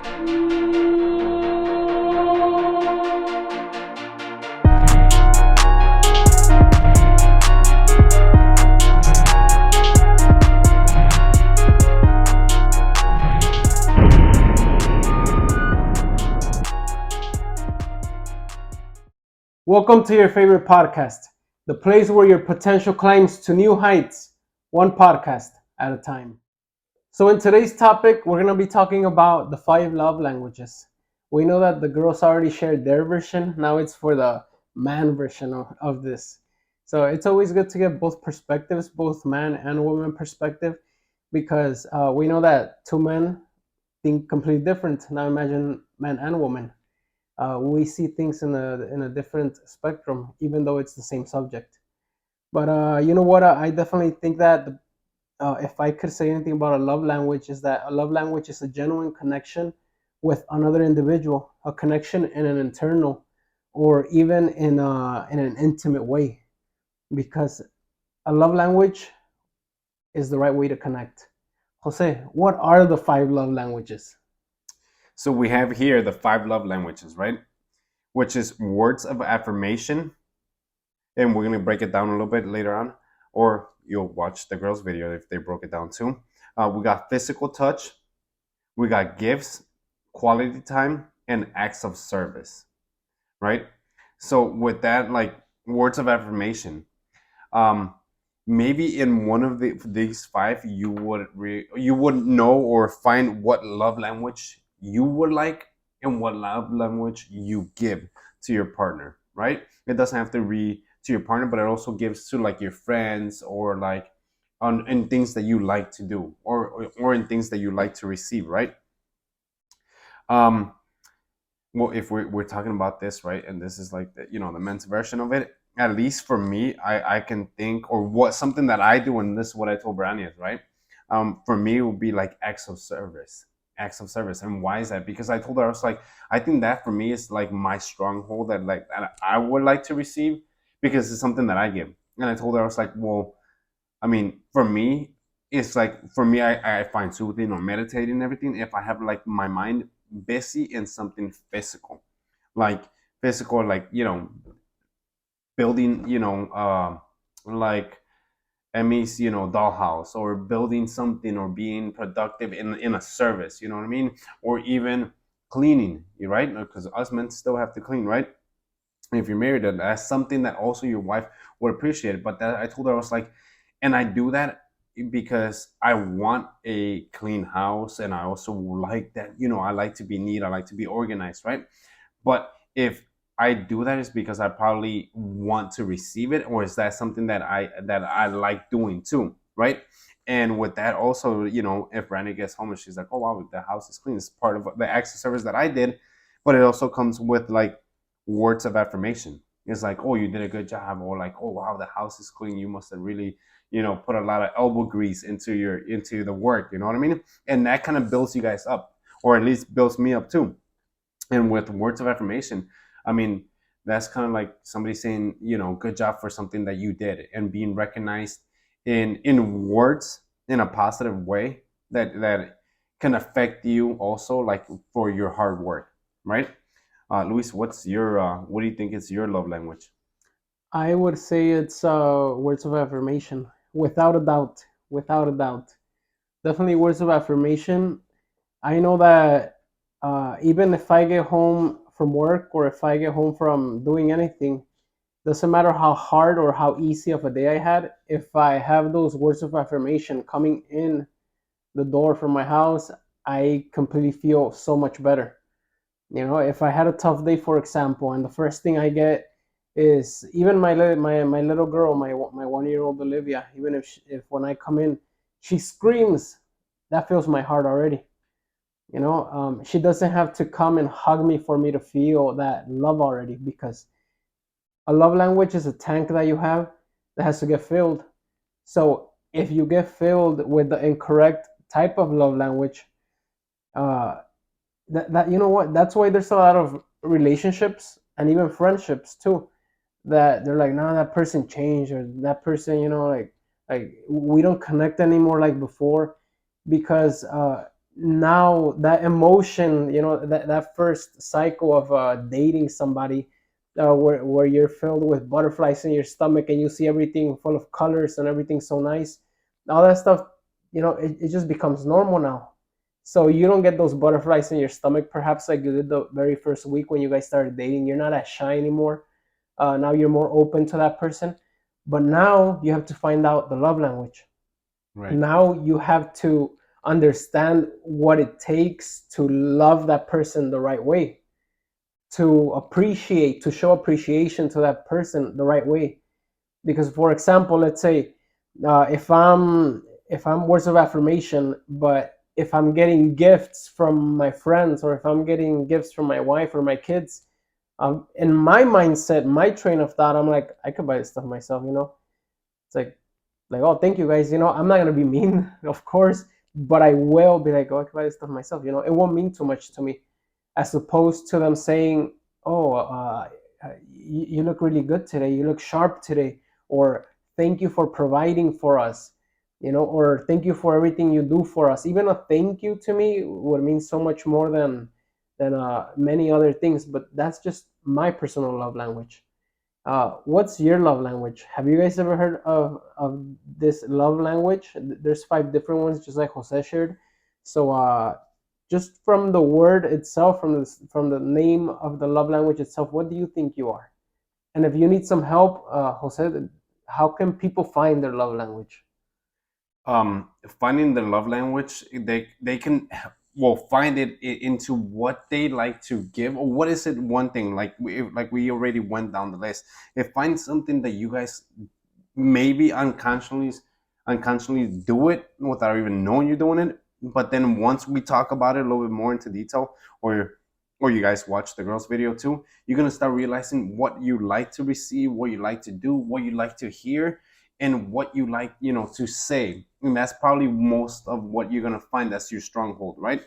Welcome to your favorite podcast, the place where your potential climbs to new heights, one podcast at a time. So, in today's topic, we're going to be talking about the 5 love languages. We know that the girls already shared their version. Now it's for the man version of this. So, it's always good to get both perspectives, both man and woman perspective, because we know that two men think completely different. Now, imagine man and woman. We see things in a different spectrum, even though it's the same subject. But you know what? I definitely think that if I could say anything about a love language, is that a love language is a genuine connection with another individual, a connection in an internal or even in an intimate way. Because a love language is the right way to connect. Jose, what are the 5 love languages? So we have here the 5 love languages, right? Which is words of affirmation. And we're going to break it down a little bit later on. Or you'll watch the girls' video if they broke it down too. We got physical touch. We got gifts, quality time, and acts of service, right? So with that, like words of affirmation, um, maybe in one of these 5, you would know or find what love language you would like and what love language you give to your partner, right? It doesn't have to be to your partner, but it also gives to like your friends or like on in things that you like to do or in things that you like to receive, right? Um, well, if we're talking about this, right, and this is like the men's version of it, at least for me, I can think or what something that I do, and this is what I told Brandy is right. For me, it would be like acts of service. And why is that? Because I told her I was like, I think that for me is like my stronghold that I would like to receive because it's something that I give. And I told her I was like, well, I mean, for me, it's like for me, I find soothing or meditating and everything if I have like my mind busy in something physical, like physical, like building, like Emmy's, dollhouse, or building something, or being productive in a service. You know what I mean? Or even cleaning, right? Because us men still have to clean, right? If you're married, that's something that also your wife would appreciate. But that I told her I was like, and I do that because I want a clean house, and I also like that. I like to be neat. I like to be organized, right? But if I do that, is because I probably want to receive it, or is that something that I like doing too, right? And with that, also, if Randy gets home and she's like, "Oh wow, the house is clean," it's part of the extra service that I did. But it also comes with like words of affirmation. It's like, "Oh, you did a good job," or like, "Oh wow, the house is clean. You must have really, put a lot of elbow grease into the work." You know what I mean? And that kind of builds you guys up, or at least builds me up too. And with words of affirmation, I mean, that's kind of like somebody saying, good job for something that you did, and being recognized in words in a positive way that can affect you also, like for your hard work, right? Luis, what do you think is your love language? I would say it's words of affirmation, without a doubt. Without a doubt. Definitely words of affirmation. I know that even if I get home from work or if I get home from doing anything, doesn't matter how hard or how easy of a day I had, if I have those words of affirmation coming in the door from my house, I completely feel so much better. If I had a tough day, for example, and the first thing I get is even my little girl, my 1 year old Olivia, even if when I come in, she screams, that fills my heart already. She doesn't have to come and hug me for me to feel that love already, because a love language is a tank that you have that has to get filled. So if you get filled with the incorrect type of love language, uh, that you know what? That's why there's a lot of relationships and even friendships too, that they're like, nah, that person changed, or that person, like we don't connect anymore like before, because now that emotion, that first cycle of dating somebody, where you're filled with butterflies in your stomach and you see everything full of colors and everything so nice, all that stuff, it just becomes normal now. So you don't get those butterflies in your stomach perhaps like you did the very first week when you guys started dating. You're not as shy anymore. Now you're more open to that person, but now you have to find out the love language. Right. Now you have to understand what it takes to love that person the right way, to appreciate, to show appreciation to that person the right way. Because, for example, let's say, if I'm words of affirmation, but if I'm getting gifts from my friends, or if I'm getting gifts from my wife or my kids, in my mindset, my train of thought, I'm like, I could buy this stuff myself. It's like, oh, thank you guys. I'm not gonna be mean, of course, but I will be like, oh, I can buy this stuff myself. It won't mean too much to me, as opposed to them saying, oh, you look really good today. You look sharp today, or thank you for providing for us, or thank you for everything you do for us. Even a thank you to me would mean so much more than many other things. But that's just my personal love language. What's your love language? Have you guys ever heard of this love language? There's 5 different ones, just like Jose shared. So, just from the word itself, from the name of the love language itself, what do you think you are? And if you need some help, Jose, how can people find their love language? Finding the love language, they can, well, find it into what they like to give, or what is it one thing, like we already went down the list. If find something that you guys maybe unconsciously do it without even knowing you're doing it, but then once we talk about it a little bit more into detail, or you guys watch the girls video too, you're gonna start realizing what you like to receive, what you like to do, what you like to hear, and what you like, to say. And that's probably most of what you're gonna find. That's your stronghold, right?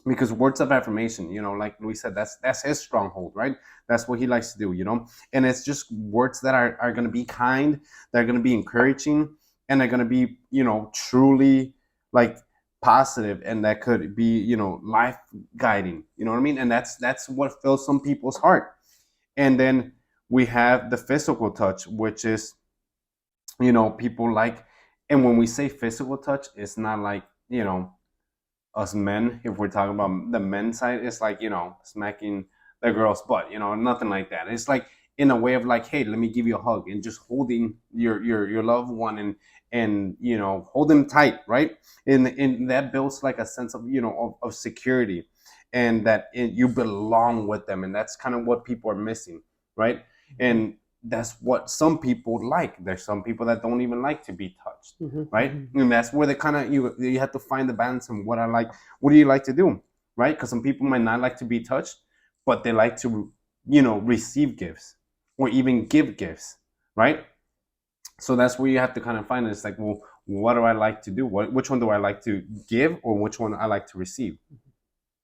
Because words of affirmation, like Luis said, that's his stronghold, right? That's what he likes to do, and it's just words that are going to be kind, they're going to be encouraging, and they're going to be, truly, like, positive, and that could be, life guiding, you know what I mean? And that's what fills some people's heart. And then we have the physical touch, which is, people like, and when we say physical touch, it's not like, us men, if we're talking about the men's side, it's like, smacking the girl's butt, nothing like that. It's like in a way of like, hey, let me give you a hug, and just holding your loved one, and hold them tight, right? And that builds like a sense of, of security, and that you belong with them, and that's kind of what people are missing, right? And that's what some people like. There's some people that don't even like to be touched, right? Mm-hmm. And that's where they kind of, you have to find the balance in what I like. What do you like to do, right? Because some people might not like to be touched, but they like to, receive gifts, or even give gifts, right? So that's where you have to kind of find it. It's like, well, what do I like to do? Which one do I like to give, or which one I like to receive?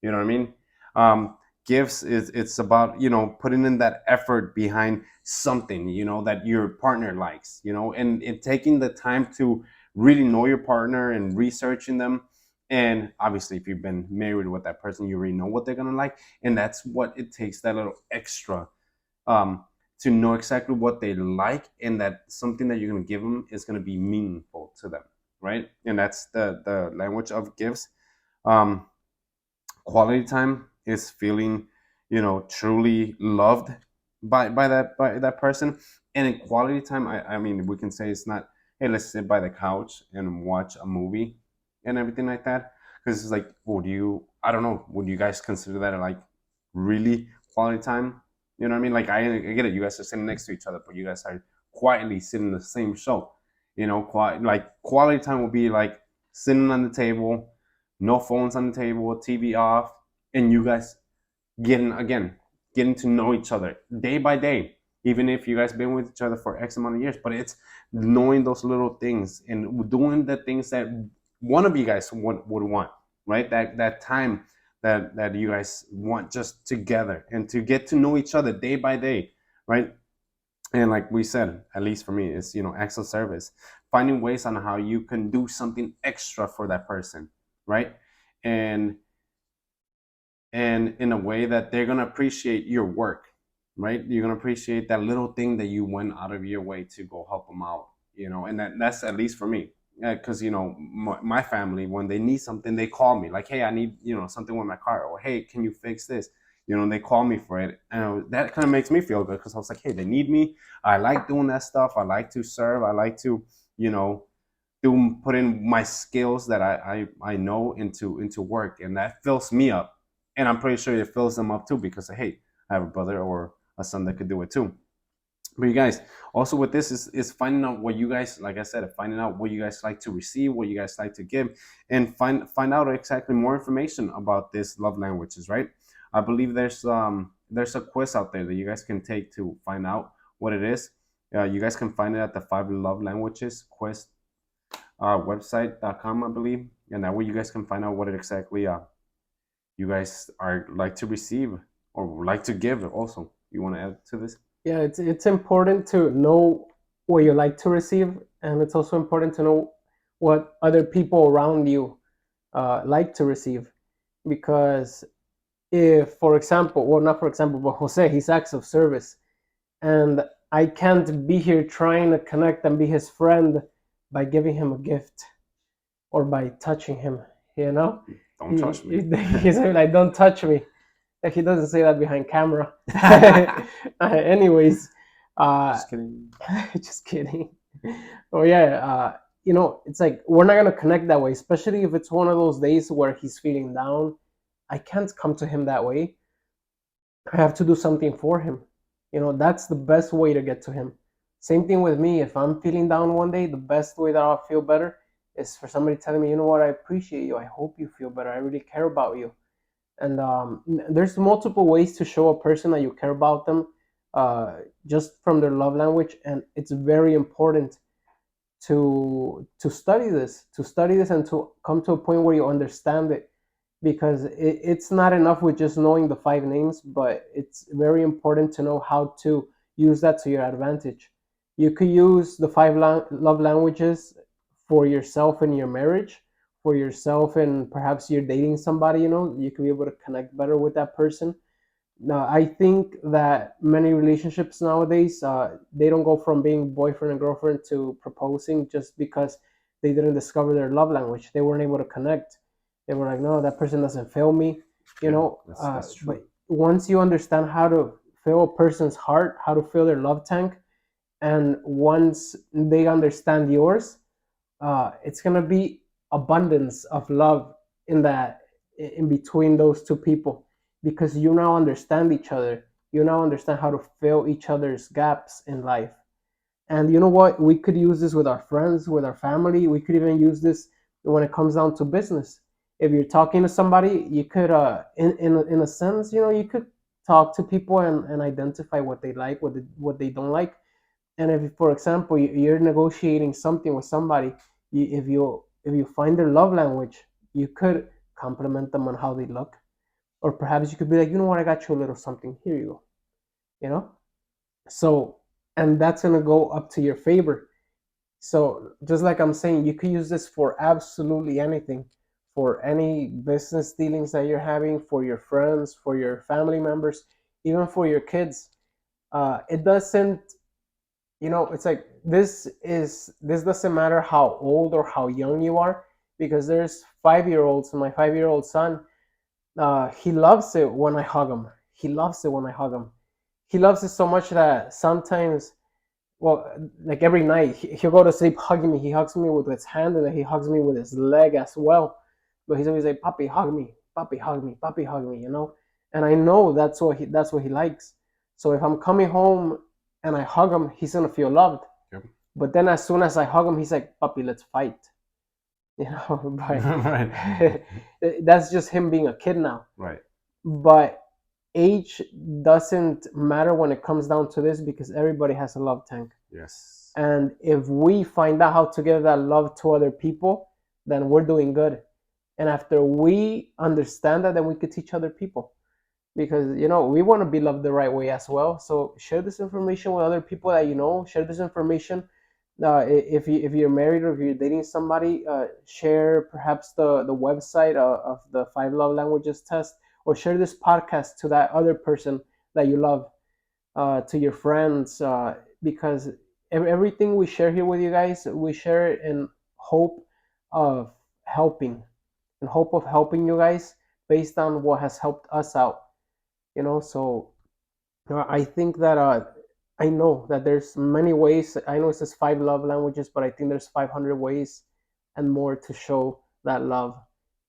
You know what I mean? um, Gifts is, it's about, putting in that effort behind something, that your partner likes, and taking the time to really know your partner and researching them. And obviously, if you've been married with that person, you already know what they're gonna like, and that's what it takes, that little extra, um, to know exactly what they like, and that something that you're gonna give them is gonna be meaningful to them, right? And that's the language of gifts. um, Quality time is feeling, truly loved by that person. And in quality time, I mean, we can say it's not, hey, let's sit by the couch and watch a movie and everything like that. Because it's like, would you, I don't know, would you guys consider that like really quality time? You know what I mean? Like, I get it, you guys are sitting next to each other, but you guys are quietly sitting in the same show. Like, quality time would be like sitting on the table, no phones on the table, TV off, and you guys getting to know each other day by day, even if you guys been with each other for X amount of years. But it's knowing those little things and doing the things that one of you guys would want, right? That time that you guys want just together, and to get to know each other day by day, right? And like we said, at least for me, it's, acts of service, finding ways on how you can do something extra for that person, right? and in a way that they're gonna appreciate your work, right? You're gonna appreciate that little thing that you went out of your way to go help them out, and that's at least for me. Because my family, when they need something, they call me like, hey, I need something with my car, or hey, can you fix this? They call me for it, and that kind of makes me feel good because I was like, hey, they need me. I like doing that stuff. I like to serve. I like to you know put in my skills that I know into work, and that fills me up. And I'm pretty sure it fills them up too because hey, I have a brother or a son that could do it too. But you guys, also with this is finding out what you guys, like I said, finding out what you guys like to receive, what you guys like to give, and find out exactly more information about this love languages, right? I believe there's a quiz out there that you guys can take to find out what it is. You guys can find it at the Five Love Languages quiz website.com, I believe, and that way you guys can find out what it exactly you guys are like to receive or like to give. Also, you want to add to this? Yeah, it's important to know what you like to receive, and it's also important to know what other people around you like to receive. Because if, for example, well, not for example, but Jose, he's acts of service, and I can't be here trying to connect and be his friend by giving him a gift or by touching him. You know, Don't touch me. he's like, "Don't touch me." He doesn't say that behind camera. Anyways, Just kidding. just kidding. Oh yeah, it's like we're not gonna connect that way, especially if it's one of those days where he's feeling down. I can't come to him that way. I have to do something for him. That's the best way to get to him. Same thing with me. If I'm feeling down one day, the best way that I'll feel better is for somebody telling me, you know what, I appreciate you. I hope you feel better. I really care about you. And there's multiple ways to show a person that you care about them, just from their love language. And it's very important to study this and to come to a point where you understand it, because it's not enough with just knowing the 5 names, but it's very important to know how to use that to your advantage. You could use the five love languages for yourself in your marriage, for yourself, and perhaps you're dating somebody, you could be able to connect better with that person. Now, I think that many relationships nowadays, they don't go from being boyfriend and girlfriend to proposing just because they didn't discover their love language. They weren't able to connect. They were like, no, that person doesn't feel me, Yeah, that's true. but once you understand how to fill a person's heart, how to fill their love tank, and once they understand yours, it's gonna be abundance of love in between those two people, because you now understand each other. You now understand how to fill each other's gaps in life. And you know what? We could use this with our friends, with our family. We could even use this when it comes down to business. If you're talking to somebody, you could, in a sense, you could talk to people and identify what they like, what they don't like. And if, for example, you're negotiating something with somebody, if you find their love language, you could compliment them on how they look, or perhaps you could be like, you know what, I got you a little something. Here you go. You know. So, and that's gonna go up to your favor. So, just like I'm saying, you could use this for absolutely anything, for any business dealings that you're having, for your friends, for your family members, even for your kids. It doesn't it's like this doesn't matter how old or how young you are, because there's 5-year-olds, and my 5-year-old son, he loves it when I hug him. He loves it when I hug him. He loves it so much that sometimes, well, like every night, he'll go to sleep hugging me. He hugs me with his hand, and then he hugs me with his leg as well. But he's always like, "Papi, hug me, papi, hug me, papi, hug me." And I know that's what he likes. So if I'm coming home and I hug him, he's gonna feel loved. Yep. But then as soon as I hug him, he's like, "Papi, let's fight." But Right. that's just him being a kid now. Right. But age doesn't matter when it comes down to this, because everybody has a love tank. Yes. And if we find out how to give that love to other people, then we're doing good. And after we understand that, then we could teach other people, because we want to be loved the right way as well. So share this information with other people that you know. Share this information if you're married or if you're dating somebody, share perhaps the website of the five love languages test, or share this podcast to that other person that you love, to your friends, because everything we share here with you guys, we share it in hope of helping, in hope of helping you guys based on what has helped us out. So I think that I know that there's many ways. I know it says five love languages, but I think there's 500 ways and more to show that love,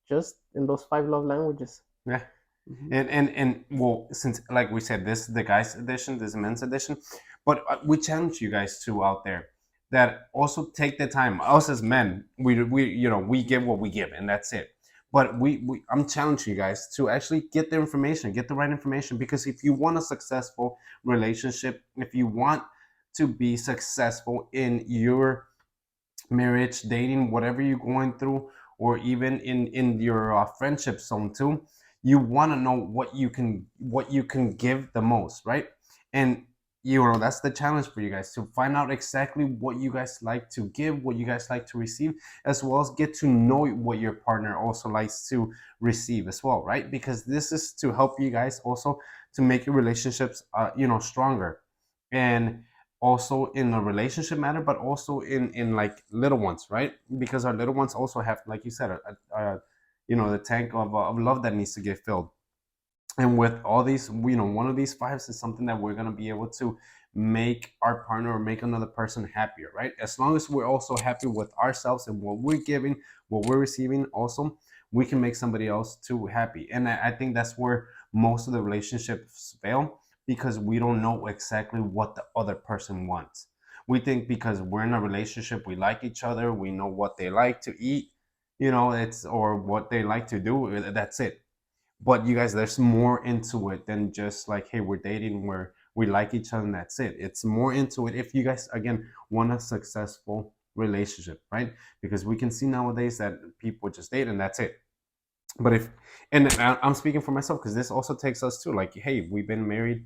just in those five love languages. Yeah. Hmm. And well, since like we said, this is the guys edition, this is the men's edition, but we challenge you guys too out there that also take the time. Us as men, we give what we give, and that's it. But I'm challenging you guys to actually get the information, get the right information, because if you want a successful relationship, if you want to be successful in your marriage, dating, whatever you're going through, or even in your friendship zone too, you want to know what you can give the most, right? And that's the challenge for you guys, to find out exactly what you guys like to give, what you guys like to receive, as well as get to know what your partner also likes to receive as well, right? Because this is to help you guys also to make your relationships stronger, and also in a relationship matter, but also in like little ones, right? Because our little ones also have, like you said, the tank of love that needs to get filled. And with all these, one of these fives is something that we're going to be able to make our partner or make another person happier, right? As long as we're also happy with ourselves and what we're giving, what we're receiving also, we can make somebody else too happy. And I think that's where most of the relationships fail, because we don't know exactly what the other person wants. We think because we're in a relationship, we like each other, we know what they like to eat, it's or what they like to do, that's it. But you guys, there's more into it than just like, hey, we're dating, where we like each other and that's it. It's more into it if you guys, again, want a successful relationship, right? Because we can see nowadays that people just date and that's it. But if, and I'm speaking for myself, because this also takes us to like, hey, we've been married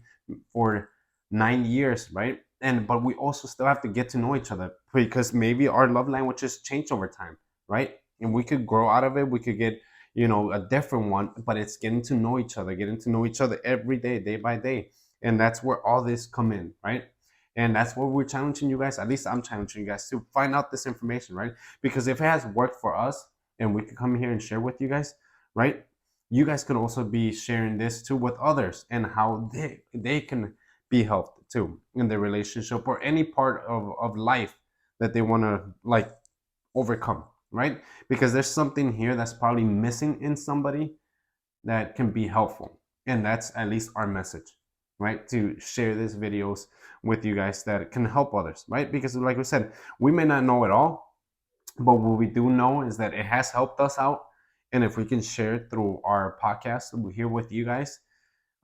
for 9 years, right? And but we also still have to get to know each other, because maybe our love languages change over time, right? And we could grow out of it, we could get a different one, but it's getting to know each other, getting to know each other every day, day by day. And that's where all this come in, right? And that's what we're challenging you guys, at least I'm challenging you guys to find out this information, right? Because if it has worked for us and we could come here and share with you guys, right? You guys can also be sharing this too with others, and how they can be helped too in their relationship or any part of life that they want to like overcome, right? Because there's something here that's probably missing in somebody that can be helpful. And that's at least our message, right? To share these videos with you guys that can help others, right? Because like we said, we may not know it all, but what we do know is that it has helped us out. And if we can share it through our podcast here with you guys,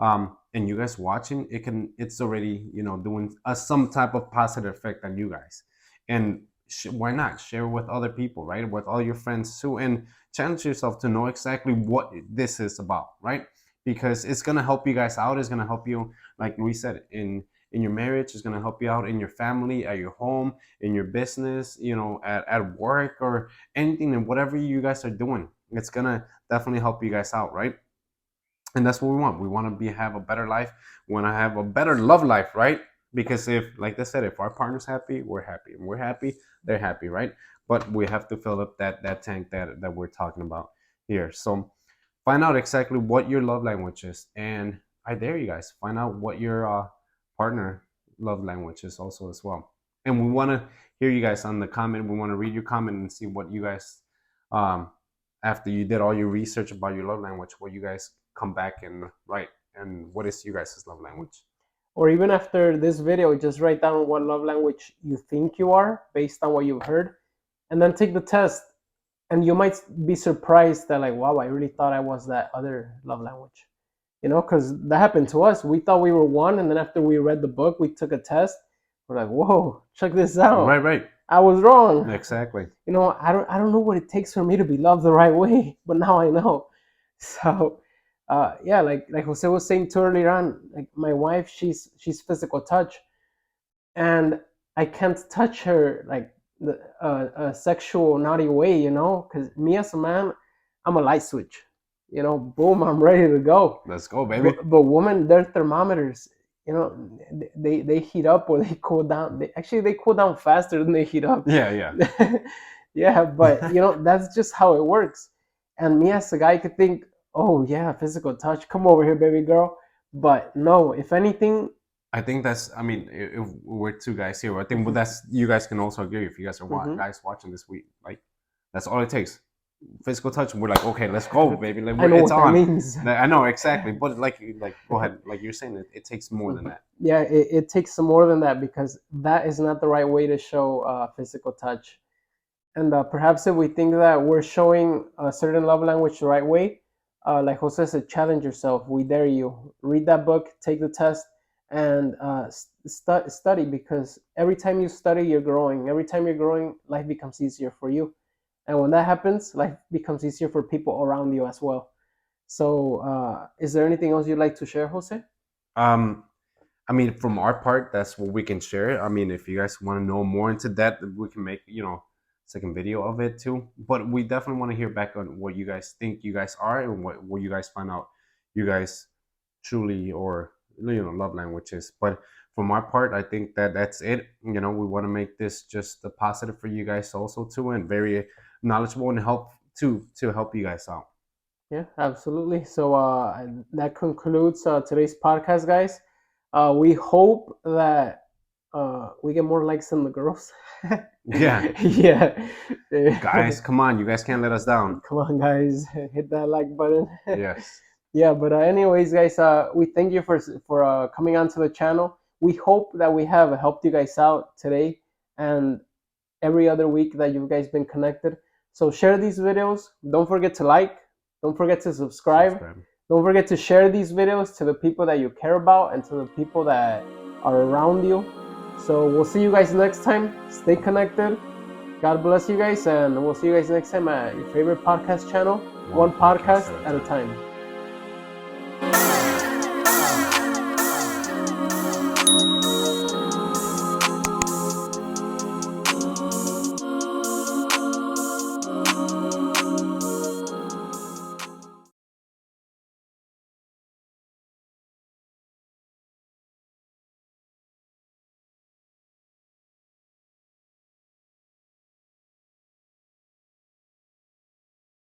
and you guys watching, it's already doing some type of positive effect on you guys. And why not share with other people, right? With all your friends too, and challenge yourself to know exactly what this is about, right? Because it's gonna help you guys out. It's gonna help you, like Luis said, in your marriage. It's gonna help you out in your family, at your home, in your business, at work, or anything, and whatever you guys are doing. It's gonna definitely help you guys out, right? And that's what we want. We want to have a better life. We want to have a better love life, right? Because if, like I said, if our partner's happy, we're happy, and we're happy, they're happy, right? But we have to fill up that tank that we're talking about here. So find out exactly what your love language is, and I dare you guys find out what your partner love language is also as well. And we want to hear you guys on the comment. We want to read your comment and see what you guys, um, after you did all your research about your love language, what you guys come back and write, and what is you guys' love language. Or even after this video, just write down what love language you think you are based on what you've heard, and then take the test. And you might be surprised that, like, wow, I really thought I was that other love language. Because that happened to us. We thought we were one, and then after we read the book, we took a test. We're like, whoa, check this out. Right. I was wrong. Exactly. I don't know what it takes for me to be loved the right way, but now I know. So, yeah, like Jose was saying too earlier on, like my wife, she's physical touch, and I can't touch her like a sexual naughty way, you know, because me as a man, I'm a light switch, you know, boom, I'm ready to go. Let's go, baby. But women, their thermometers, you know, they heat up or they cool down. They cool down faster than they heat up. Yeah, yeah. Yeah, but you know, that's just how it works. And me as a guy could think, oh yeah, physical touch, come over here, baby girl. But no, if anything, I think that's. I mean, if we're two guys here, I think, but mhm, that's you guys can also agree if you guys are mhm. guys watching this week. Like, that's all it takes. Physical touch. We're like, okay, let's go, baby. Like, I know it's what that on. means. I know exactly, but go ahead. Like you're saying, it takes more than Mhm. that. Yeah, it takes some more than that because that is not the right way to show physical touch. And perhaps if we think that we're showing a certain love language the right way, like Jose said, challenge yourself. We dare you. Read that book, take the test, and study because every time you study, you're growing. Every time you're growing, life becomes easier for you. And when that happens, life becomes easier for people around you as well. So, is there anything else you'd like to share, Jose? Um, I mean, from our part, that's what we can share. I mean, if you guys want to know more into that, we can make second video of it too. But we definitely want to hear back on what you guys think you guys are and what you guys find out you guys truly or love languages. But from our part, I think that that's it. We want to make this just a positive for you guys also too, and very knowledgeable and help to help you guys out. Yeah, absolutely. So that concludes today's podcast, guys. We hope that we get more likes than the girls. Yeah, Yeah. guys, come on, you guys can't let us down. Come on, guys, hit that like button. Yes. Yeah, but anyways, guys, we thank you for coming onto the channel. We hope that we have helped you guys out today and every other week that you guys been connected. So share these videos. Don't forget to like. Don't forget to subscribe. Subscribe. Don't forget to share these videos to the people that you care about and to the people that are around you. So we'll see you guys next time. Stay connected. God bless you guys, and we'll see you guys next time at your favorite podcast channel, one podcast at a time.